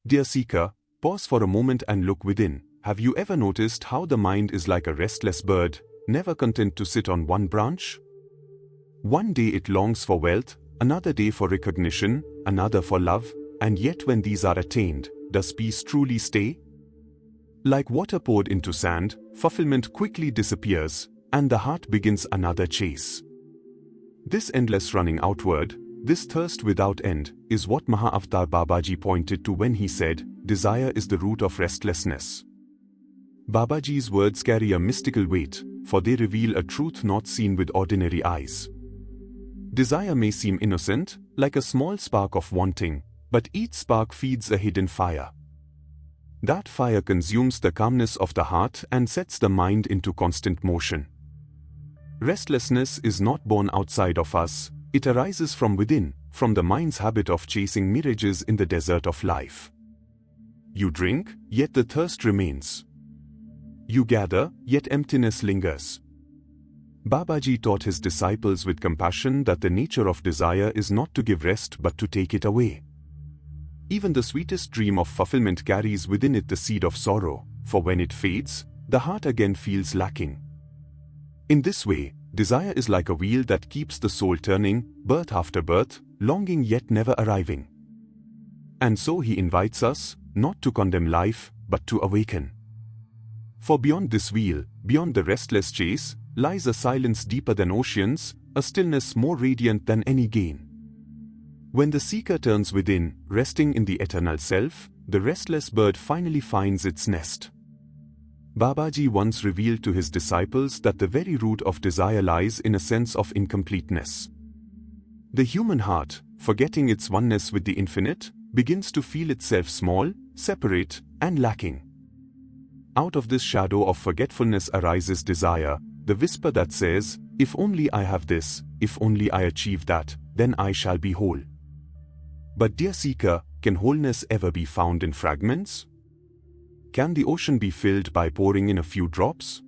Dear seeker, pause for a moment and look within. Have you ever noticed how the mind is like a restless bird, never content to sit on one branch? One day it longs for wealth, another day for recognition, another for love, and yet when these are attained, does peace truly stay? Like water poured into sand, fulfillment quickly disappears, and the heart begins another chase. This endless running outward, this thirst without end, is what Mahavatar Babaji pointed to when he said, "Desire is the root of restlessness." Babaji's words carry a mystical weight, for they reveal a truth not seen with ordinary eyes. Desire may seem innocent, like a small spark of wanting, but each spark feeds a hidden fire. That fire consumes the calmness of the heart and sets the mind into constant motion. Restlessness is not born outside of us, it arises from within, from the mind's habit of chasing mirages in the desert of life. You drink, yet the thirst remains. You gather, yet emptiness lingers. Babaji taught his disciples with compassion that the nature of desire is not to give rest but to take it away. Even the sweetest dream of fulfillment carries within it the seed of sorrow, for when it fades, the heart again feels lacking. In this way, desire is like a wheel that keeps the soul turning, birth after birth, longing yet never arriving. And so he invites us, not to condemn life, but to awaken. For beyond this wheel, beyond the restless chase, lies a silence deeper than oceans, a stillness more radiant than any gain. When the seeker turns within, resting in the eternal self, the restless bird finally finds its nest. Babaji once revealed to his disciples that the very root of desire lies in a sense of incompleteness. The human heart, forgetting its oneness with the infinite, begins to feel itself small, separate, and lacking. Out of this shadow of forgetfulness arises desire, the whisper that says, "If only I have this, if only I achieve that, then I shall be whole." But dear seeker, can wholeness ever be found in fragments? Can the ocean be filled by pouring in a few drops?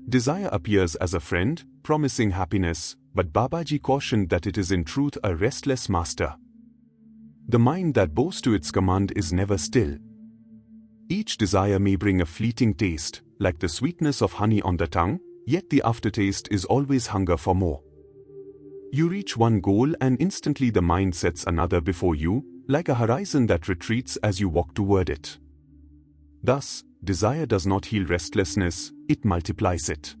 Desire appears as a friend, promising happiness, but Babaji cautioned that it is in truth a restless master. The mind that bows to its command is never still. Each desire may bring a fleeting taste, like the sweetness of honey on the tongue, yet the aftertaste is always hunger for more. You reach one goal and instantly the mind sets another before you, like a horizon that retreats as you walk toward it. Thus, desire does not heal restlessness, it multiplies it.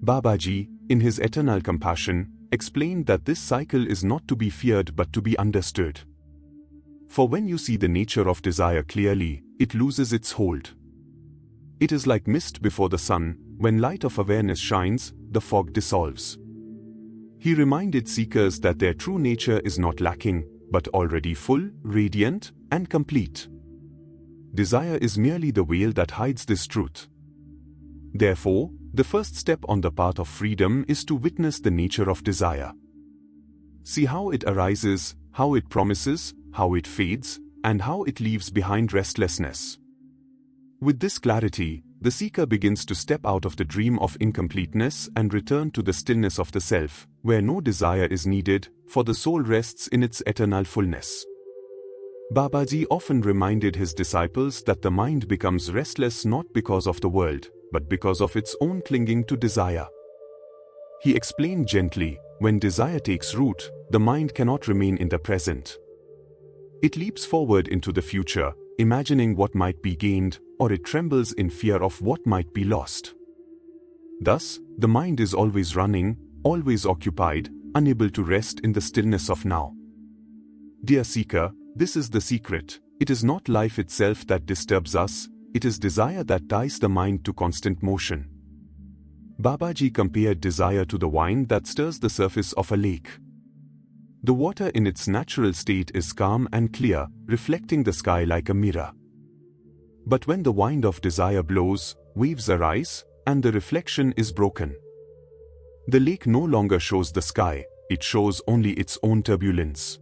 Babaji, in his eternal compassion, explained that this cycle is not to be feared but to be understood. For when you see the nature of desire clearly, it loses its hold. It is like mist before the sun, when light of awareness shines, the fog dissolves. He reminded seekers that their true nature is not lacking, but already full, radiant, and complete. Desire is merely the veil that hides this truth. Therefore, the first step on the path of freedom is to witness the nature of desire. See how it arises, how it promises, how it fades, and how it leaves behind restlessness. With this clarity, the seeker begins to step out of the dream of incompleteness and return to the stillness of the self, where no desire is needed, for the soul rests in its eternal fullness. Babaji often reminded his disciples that the mind becomes restless not because of the world, but because of its own clinging to desire. He explained gently, when desire takes root, the mind cannot remain in the present. It leaps forward into the future, imagining what might be gained, or it trembles in fear of what might be lost. Thus, the mind is always running, always occupied, unable to rest in the stillness of now. Dear seeker, this is the secret. It is not life itself that disturbs us, it is desire that ties the mind to constant motion. Babaji compared desire to the wine that stirs the surface of a lake. The water in its natural state is calm and clear, reflecting the sky like a mirror. But when the wind of desire blows, waves arise, and the reflection is broken. The lake no longer shows the sky, it shows only its own turbulence.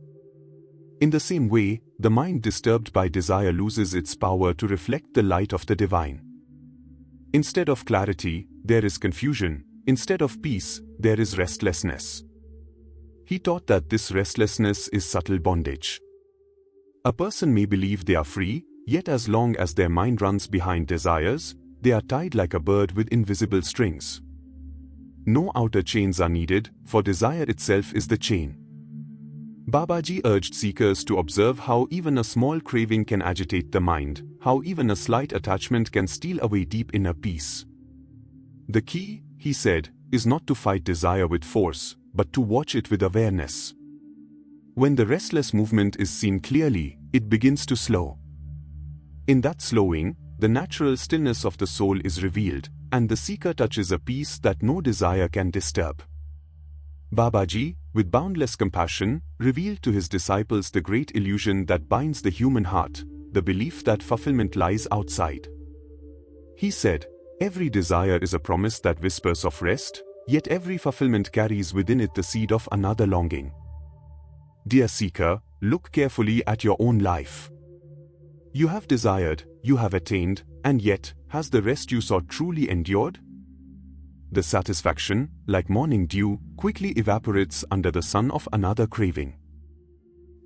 In the same way, the mind disturbed by desire loses its power to reflect the light of the divine. Instead of clarity, there is confusion, instead of peace, there is restlessness. He taught that this restlessness is subtle bondage. A person may believe they are free, yet as long as their mind runs behind desires, they are tied like a bird with invisible strings. No outer chains are needed, for desire itself is the chain. Babaji urged seekers to observe how even a small craving can agitate the mind, how even a slight attachment can steal away deep inner peace. The key, he said, is not to fight desire with force, but to watch it with awareness. When the restless movement is seen clearly, it begins to slow. In that slowing, the natural stillness of the soul is revealed, and the seeker touches a peace that no desire can disturb. Babaji, with boundless compassion, revealed to his disciples the great illusion that binds the human heart, the belief that fulfillment lies outside. He said, "Every desire is a promise that whispers of rest, yet every fulfillment carries within it the seed of another longing." Dear seeker, look carefully at your own life. You have desired, you have attained, and yet, has the rest you sought truly endured? The satisfaction, like morning dew, quickly evaporates under the sun of another craving.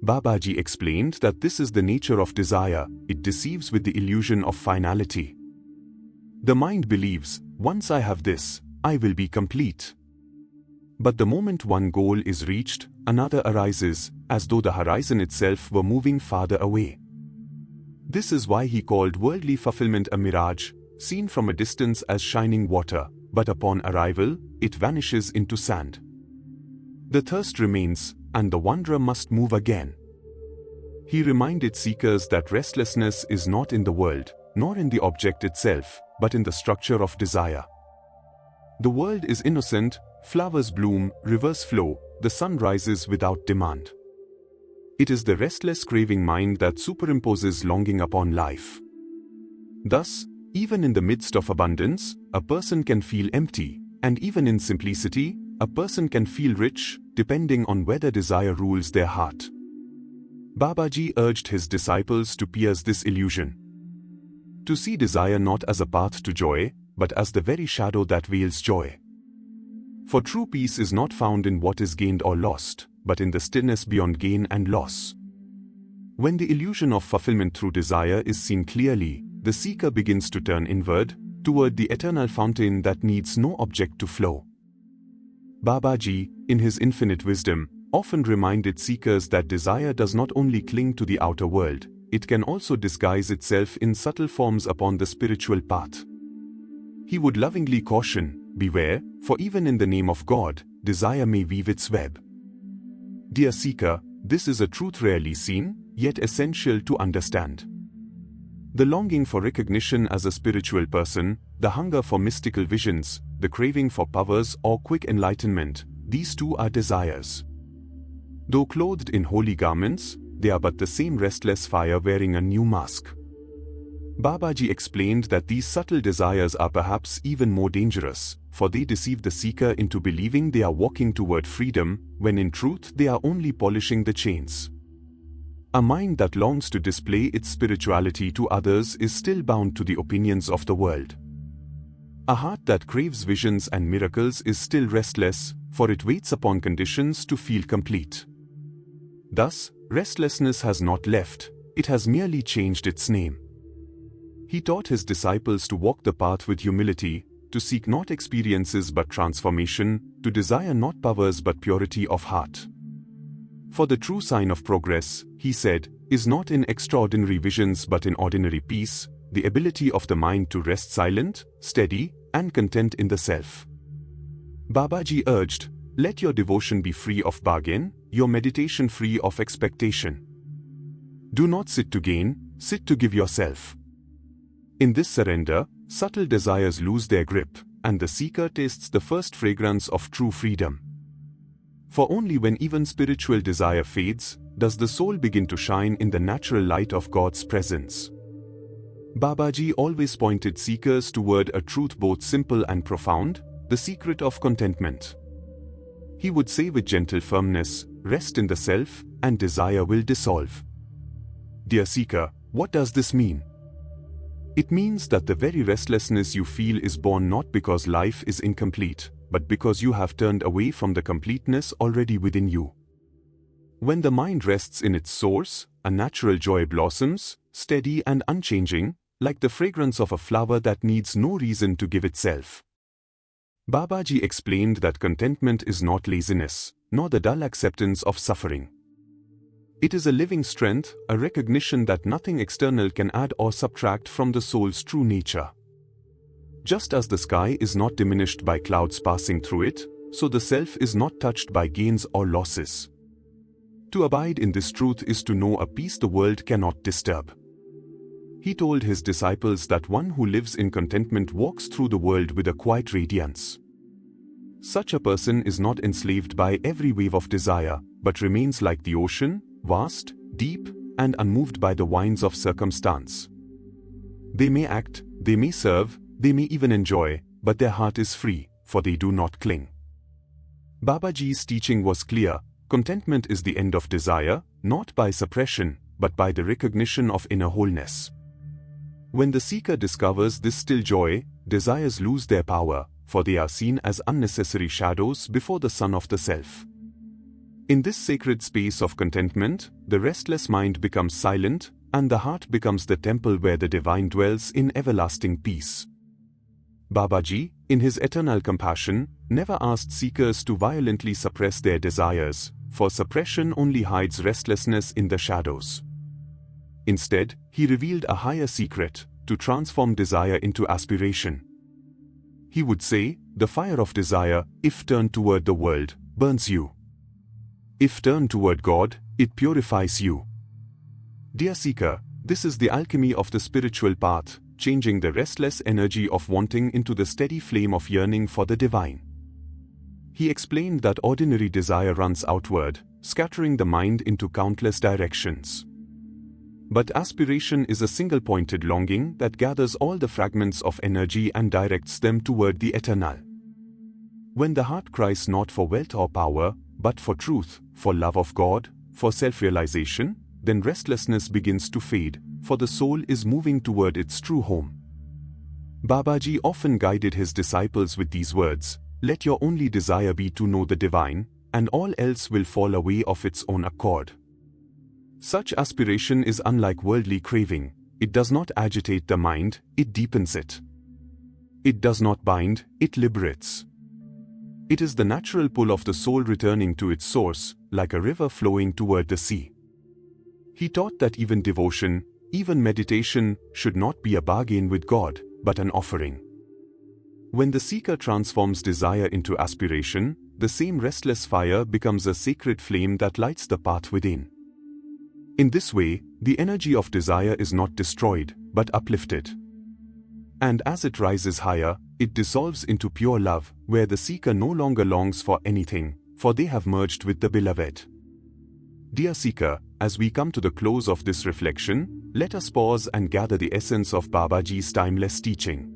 Babaji explained that this is the nature of desire, it deceives with the illusion of finality. The mind believes, once I have this, I will be complete. But the moment one goal is reached, another arises, as though the horizon itself were moving farther away. This is why he called worldly fulfillment a mirage, seen from a distance as shining water, but upon arrival, it vanishes into sand. The thirst remains, and the wanderer must move again. He reminded seekers that restlessness is not in the world, nor in the object itself, but in the structure of desire. The world is innocent, flowers bloom, rivers flow, the sun rises without demand. It is the restless craving mind that superimposes longing upon life. Thus, even in the midst of abundance, a person can feel empty, and even in simplicity, a person can feel rich, depending on whether desire rules their heart. Babaji urged his disciples to pierce this illusion. To see desire not as a path to joy, but as the very shadow that veils joy. For true peace is not found in what is gained or lost, but in the stillness beyond gain and loss. When the illusion of fulfillment through desire is seen clearly, the seeker begins to turn inward, toward the eternal fountain that needs no object to flow. Babaji, in his infinite wisdom, often reminded seekers that desire does not only cling to the outer world, it can also disguise itself in subtle forms upon the spiritual path. He would lovingly caution, beware, for even in the name of God, desire may weave its web. Dear seeker, this is a truth rarely seen, yet essential to understand. The longing for recognition as a spiritual person, the hunger for mystical visions, the craving for powers or quick enlightenment, these too are desires. Though clothed in holy garments, they are but the same restless fire wearing a new mask. Babaji explained that these subtle desires are perhaps even more dangerous, for they deceive the seeker into believing they are walking toward freedom, when in truth they are only polishing the chains. A mind that longs to display its spirituality to others is still bound to the opinions of the world. A heart that craves visions and miracles is still restless, for it waits upon conditions to feel complete. Thus, restlessness has not left, it has merely changed its name. He taught his disciples to walk the path with humility, to seek not experiences but transformation, to desire not powers but purity of heart. For the true sign of progress, he said, is not in extraordinary visions but in ordinary peace, the ability of the mind to rest silent, steady, and content in the self. Babaji urged, let your devotion be free of bargain, your meditation free of expectation. Do not sit to gain, sit to give yourself. In this surrender, subtle desires lose their grip, and the seeker tastes the first fragrance of true freedom. For only when even spiritual desire fades, does the soul begin to shine in the natural light of God's presence. Babaji always pointed seekers toward a truth both simple and profound, the secret of contentment. He would say with gentle firmness, rest in the self, and desire will dissolve. Dear seeker, what does this mean? It means that the very restlessness you feel is born not because life is incomplete, but because you have turned away from the completeness already within you. When the mind rests in its source, a natural joy blossoms, steady and unchanging, like the fragrance of a flower that needs no reason to give itself. Babaji explained that contentment is not laziness, nor the dull acceptance of suffering. It is a living strength, a recognition that nothing external can add or subtract from the soul's true nature. Just as the sky is not diminished by clouds passing through it, so the self is not touched by gains or losses. To abide in this truth is to know a peace the world cannot disturb. He told his disciples that one who lives in contentment walks through the world with a quiet radiance. Such a person is not enslaved by every wave of desire, but remains like the ocean, vast, deep, and unmoved by the winds of circumstance. They may act, they may serve, they may even enjoy, but their heart is free, for they do not cling. Babaji's teaching was clear: contentment is the end of desire, not by suppression, but by the recognition of inner wholeness. When the seeker discovers this still joy, desires lose their power, for they are seen as unnecessary shadows before the sun of the self. In this sacred space of contentment, the restless mind becomes silent, and the heart becomes the temple where the divine dwells in everlasting peace. Babaji, in his eternal compassion, never asked seekers to violently suppress their desires, for suppression only hides restlessness in the shadows. Instead, he revealed a higher secret: to transform desire into aspiration. He would say, the fire of desire, if turned toward the world, burns you. If turned toward God, it purifies you. Dear seeker, this is the alchemy of the spiritual path, changing the restless energy of wanting into the steady flame of yearning for the divine. He explained that ordinary desire runs outward, scattering the mind into countless directions. But aspiration is a single-pointed longing that gathers all the fragments of energy and directs them toward the eternal. When the heart cries not for wealth or power, but for truth, for love of God, for self-realization, then restlessness begins to fade, for the soul is moving toward its true home. Babaji often guided his disciples with these words: let your only desire be to know the divine, and all else will fall away of its own accord. Such aspiration is unlike worldly craving. It does not agitate the mind, it deepens it. It does not bind, it liberates. It is the natural pull of the soul returning to its source, like a river flowing toward the sea. He taught that even devotion, even meditation, should not be a bargain with God, but an offering. When the seeker transforms desire into aspiration, the same restless fire becomes a sacred flame that lights the path within. In this way, the energy of desire is not destroyed, but uplifted. And as it rises higher, it dissolves into pure love, where the seeker no longer longs for anything, for they have merged with the beloved. Dear seeker, as we come to the close of this reflection, let us pause and gather the essence of Babaji's timeless teaching.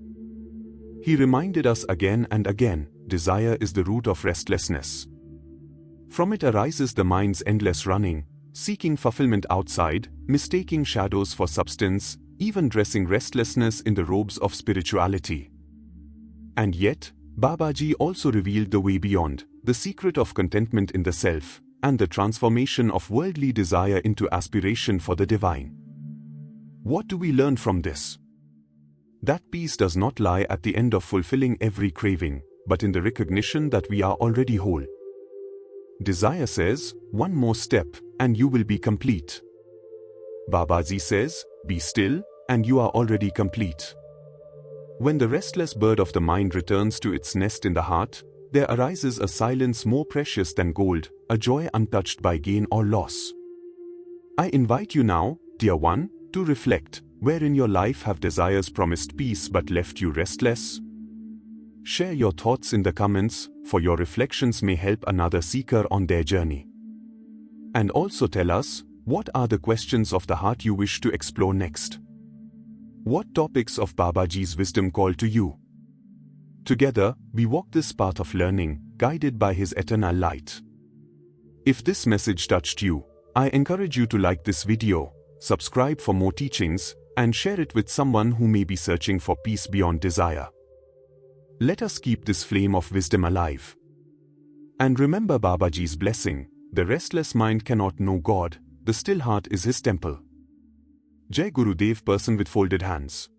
He reminded us again and again, desire is the root of restlessness. From it arises the mind's endless running, seeking fulfillment outside, mistaking shadows for substance, even dressing restlessness in the robes of spirituality. And yet, Babaji also revealed the way beyond, the secret of contentment in the self, and the transformation of worldly desire into aspiration for the divine. What do we learn from this? That peace does not lie at the end of fulfilling every craving, but in the recognition that we are already whole. Desire says, one more step, and you will be complete. Babaji says, be still, and you are already complete. When the restless bird of the mind returns to its nest in the heart, there arises a silence more precious than gold, a joy untouched by gain or loss. I invite you now, dear one, to reflect, where in your life have desires promised peace but left you restless? Share your thoughts in the comments, for your reflections may help another seeker on their journey. And also tell us, what are the questions of the heart you wish to explore next? What topics of Babaji's wisdom call to you? Together, we walk this path of learning, guided by his eternal light. If this message touched you, I encourage you to like this video, subscribe for more teachings, and share it with someone who may be searching for peace beyond desire. Let us keep this flame of wisdom alive. And remember Babaji's blessing: the restless mind cannot know God, the still heart is his temple. Jai Gurudev, person with folded hands.